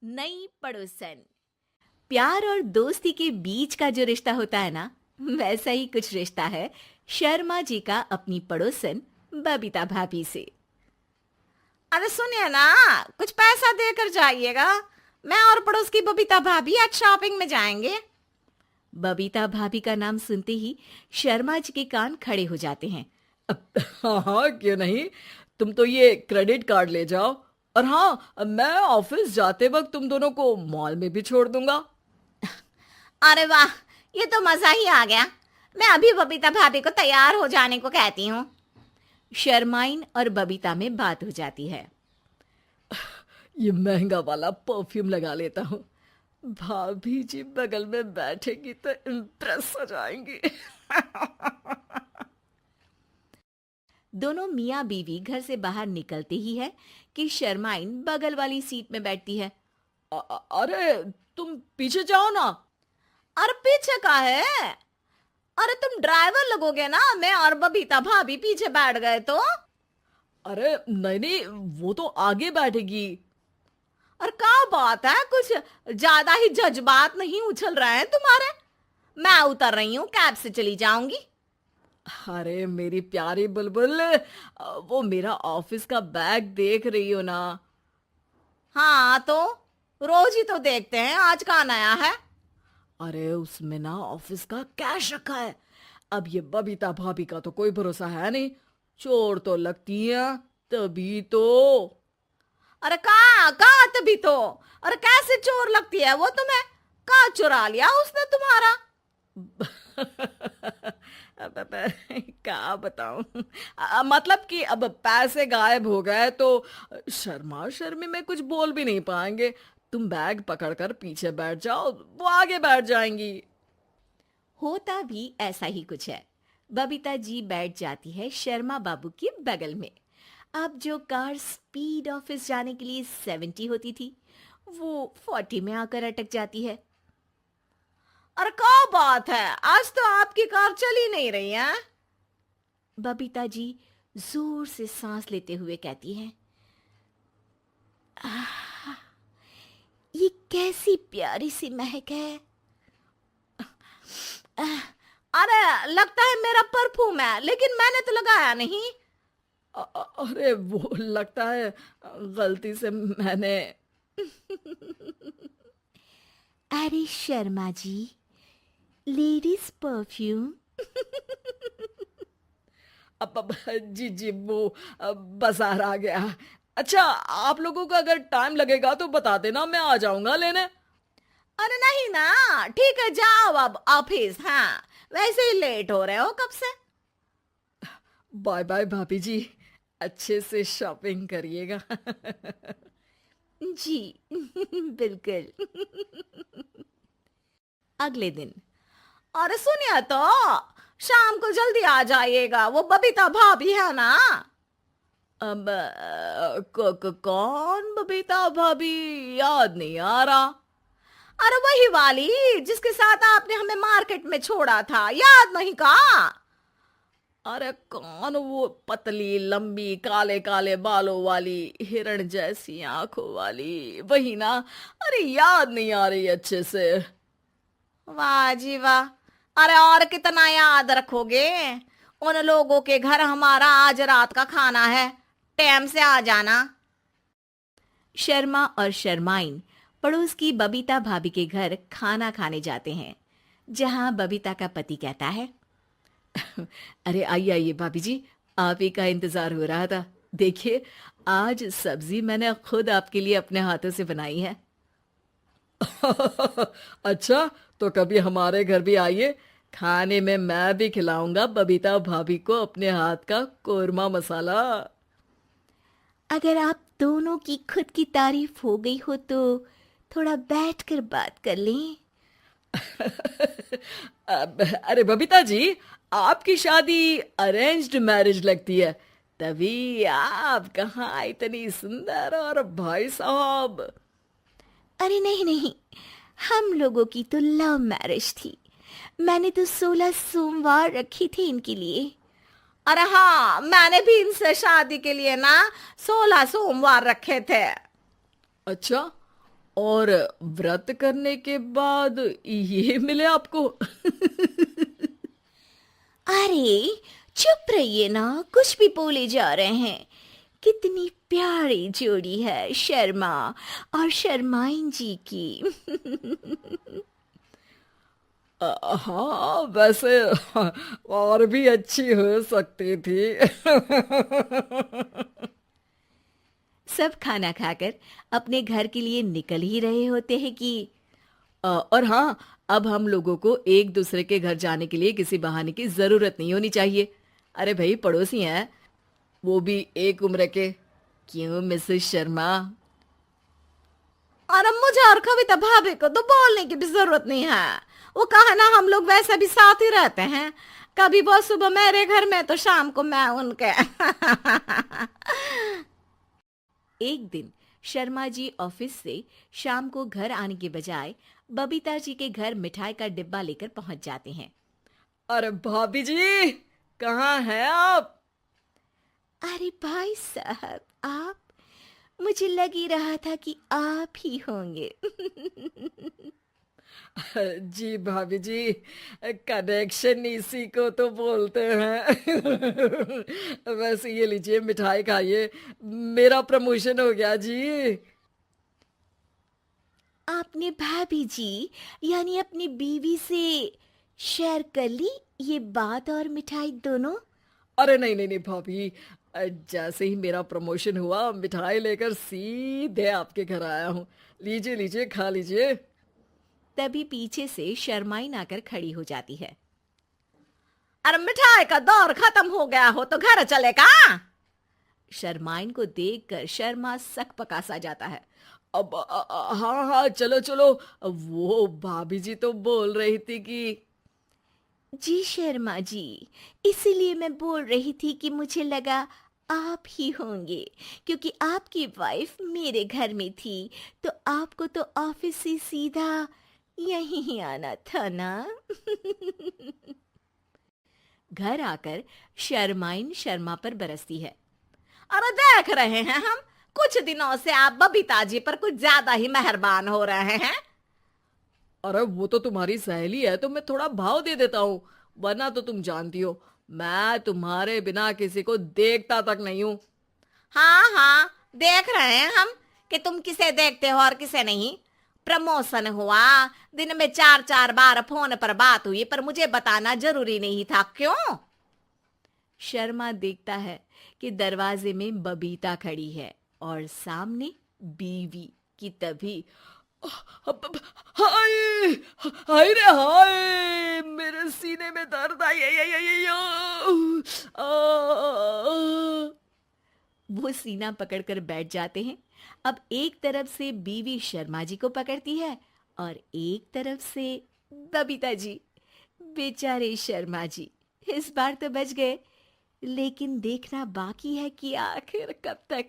नई पड़ोसन। प्यार और दोस्ती के बीच का जो रिश्ता होता है ना, वैसा ही कुछ रिश्ता है शर्मा जी का अपनी पड़ोसन बबीता भाभी से। अरे सुनिए ना, कुछ पैसा देकर जाइएगा। मैं और पड़ोस की बबीता भाभी आज शॉपिंग में जाएंगे। बबीता भाभी का नाम सुनते ही शर्मा जी के कान खड़े हो जाते हैं। हाँ हाँ, क्यों नहीं। तुम तो ये क्रेडिट कार्ड ले जाओ। और हाँ, मैं ऑफिस जाते वक्त तुम दोनों को मॉल में भी छोड़ दूंगा। अरे वाह, ये तो मजा ही आ गया। मैं अभी बबीता भाभी को तैयार हो जाने को कहती हूँ। शर्माइन और बबीता में बात हो जाती है। ये महंगा वाला परफ्यूम लगा लेता हूँ। भाभी जी बगल में बैठेगी तो इम्प्रेस हो जाएंगी। दोनों मियाँ बीवी घर से बाहर निकलते ही है कि शर्माइन बगल वाली सीट में बैठती है। अरे तुम पीछे जाओ ना। अरे पीछे का है? अरे तुम ड्राइवर लगोगे ना, मैं और बबीता भाभी पीछे बैठ गए तो। अरे नहीं नहीं, वो तो आगे बैठेगी। और क्या बात है, कुछ ज्यादा ही जज्बात नहीं उछल रहे हैं तुम्हारे? मैं उतर रही हूँ, कैब से चली जाऊंगी। अरे मेरी प्यारी बुलबुल, वो मेरा ऑफिस का बैग देख रही हो ना। हाँ तो रोज ही तो देखते हैं, आज का नया है? अरे उसमें ना ऑफिस का कैश रखा है। अब ये बबीता भाभी का तो कोई भरोसा है नहीं। चोर तो लगती है तभी तो। अरे कहाँ कहाँ तभी तो। अरे कैसे चोर लगती है वो तुम्हें? कहाँ चुरा लिया उसने तुम्हारा? अब क्या बताऊं। मतलब कि अब पैसे गायब हो गए तो शर्मा शर्मी में कुछ बोल भी नहीं पाएंगे। तुम बैग पकड़कर पीछे बैठ जाओ, वो आगे बैठ जाएंगी। होता भी ऐसा ही कुछ है। बबीता जी बैठ जाती है शर्मा बाबू के बगल में। अब जो कार स्पीड ऑफिस जाने के लिए 70 होती थी, वो 40 में आकर अटक जाती है। अरे क्या बात है, आज तो आपकी कार चली नहीं रही है। बबीता जी जोर से सांस लेते हुए कहती हैं, ये कैसी प्यारी सी महक है। अरे लगता है मेरा परफ्यूम है, लेकिन मैंने तो लगाया नहीं। अरे वो लगता है गलती से मैंने। अरे शर्मा जी, लेडीज परफ्यूम। अब जी जी, वो बाजार आ गया। अच्छा, आप लोगों का अगर टाइम लगेगा तो बता देना, मैं आ जाऊंगा लेने। अरे नहीं ना, ठीक है जाओ अब ऑफिस। हाँ वैसे ही लेट हो रहे हो कब से। बाय बाय भाभी जी, अच्छे से शॉपिंग करिएगा। जी बिल्कुल। अगले दिन। अरे सुनिए तो, शाम को जल्दी आ जाइएगा, वो बबीता भाभी है ना। अब कौन बबीता भाभी? याद नहीं आ रहा। अरे वही वाली जिसके साथ आपने हमें मार्केट में छोड़ा था, याद नहीं का? अरे कौन वो पतली लंबी काले काले बालों वाली हिरण जैसी आंखों वाली, वही ना। अरे याद नहीं आ रही अच्छे से। वाह जी वाह। अरे और कितना याद रखोगे? उन लोगों के घर हमारा आज रात का खाना है, टाइम से आ जाना। शर्मा और शर्माइन पड़ोस की बबीता भाभी के घर खाना खाने जाते हैं, जहां बबीता का पति कहता है, अरे आइए आइए भाभी जी, आप ही का इंतजार हो रहा था। देखिए, आज सब्जी मैंने खुद आपके लिए अपने हाथों से बनाई है। अच्छा, तो कभी हमारे घर भी आइए। खाने में मैं भी खिलाऊंगा बबीता भाभी को अपने हाथ का कोरमा मसाला। अगर आप दोनों की खुद की तारीफ हो गई हो तो थोड़ा बैठकर बात कर लें। अरे बबीता जी, आपकी शादी अरेंज्ड मैरिज लगती है, तभी आप कहाँ इतनी सुंदर। और भाई साहब। अरे नहीं नहीं, हम लोगों की तो लव मैरिज थी। मैंने तो 16 सोमवार रखी थी इनके लिए। अरे हाँ, मैंने भी इनसे शादी के लिए ना 16 सोमवार रखे थे। अच्छा, और व्रत करने के बाद ये मिले आपको? अरे चुप रहिए ना, कुछ भी बोले जा रहे हैं। कितनी प्यारी जोड़ी है शर्मा और शर्माइन जी की। हाँ, वैसे और भी अच्छी हो सकती थी। सब खाना खाकर अपने घर के लिए निकल ही रहे होते हैं कि और हाँ, अब हम लोगों को एक दूसरे के घर जाने के लिए किसी बहाने की जरूरत नहीं होनी चाहिए। अरे भाई, पड़ोसी हैं, वो भी एक उम्र के। क्यों मिसेस शर्मा? और अब मुझे और कविता भाभी को तो बोलने की भी जरूरत नहीं है। वो कहा ना, हम लोग वैसे भी साथ ही रहते हैं। कभी वो सुबह मेरे घर में तो शाम को मैं उनके। एक दिन शर्मा जी ऑफिस से शाम को घर आने के बजाय बबीता जी के घर मिठाई का डिब्बा लेकर पहुंच जाते हैं। अरे भाभी जी, कहाँ हैं आप? अरे भाई साहब, आप? मुझे लग ही रहा था कि आप ही होंगे। जी भाभी जी, कनेक्शन इसी को तो बोलते हैं। वैसे ये लीजिए, मिठाई खाइए, मेरा प्रमोशन हो गया जी। आपने भाभी जी यानी अपनी बीवी से शेयर कर ली ये बात और मिठाई दोनों? अरे नहीं नहीं नहीं भाभी, जैसे ही मेरा प्रमोशन हुआ, मिठाई लेकर सीधे आपके घर आया हूँ। लीजिए लीजिए, खा लीजिए। तभी पीछे से शर्माइन आकर खड़ी हो जाती है। अरे मिठाई का दौर खत्म हो गया हो तो घर चले का? शर्माइन को देखकर शर्मा सकपका सा जाता है। अब हाँ हाँ, चलो चलो। वो भाभी जी तो बोल रही थी कि जी शर्मा जी, इसीलिए मैं बोल रही थी कि मुझे लगा आप ही होंगे, क्योंकि आपकी वाइफ मेरे घर में थी तो आपको तो ऑफिस से सीधा यहीं ही आना था ना। घर आकर शर्माइन शर्मा पर बरसती है। अरे देख रहे हैं हम, कुछ दिनों से आप बबीता जी पर कुछ ज्यादा ही मेहरबान हो रहे हैं। अरे वो तो तुम्हारी सहेली है तो मैं थोड़ा भाव दे देता हूँ, वरना तो तुम जानती हो मैं तुम्हारे बिना किसी को देखता तक नहीं हूँ। हाँ हाँ, देख रहे हैं हम कि तुम किसे देखते हो और किसे नहीं। प्रमोशन हुआ, दिन में 4-4 बार फोन पर बात हुई, पर मुझे बताना जरूरी नहीं था, क्यों? शर्मा देखता है कि दरवाजे में बबीता खड़ी है और सामने बीवी की। तभी हाय हाय रे हाय, मेरे सीने में दर्द आई आई आई आई आई, वो सीना पकड़कर बैठ जाते हैं। अब एक तरफ से बीवी शर्मा जी को पकड़ती है और एक तरफ से बबीता जी। बेचारे शर्मा जी इस बार तो बच गए, लेकिन देखना बाकी है कि आखिर कब तक।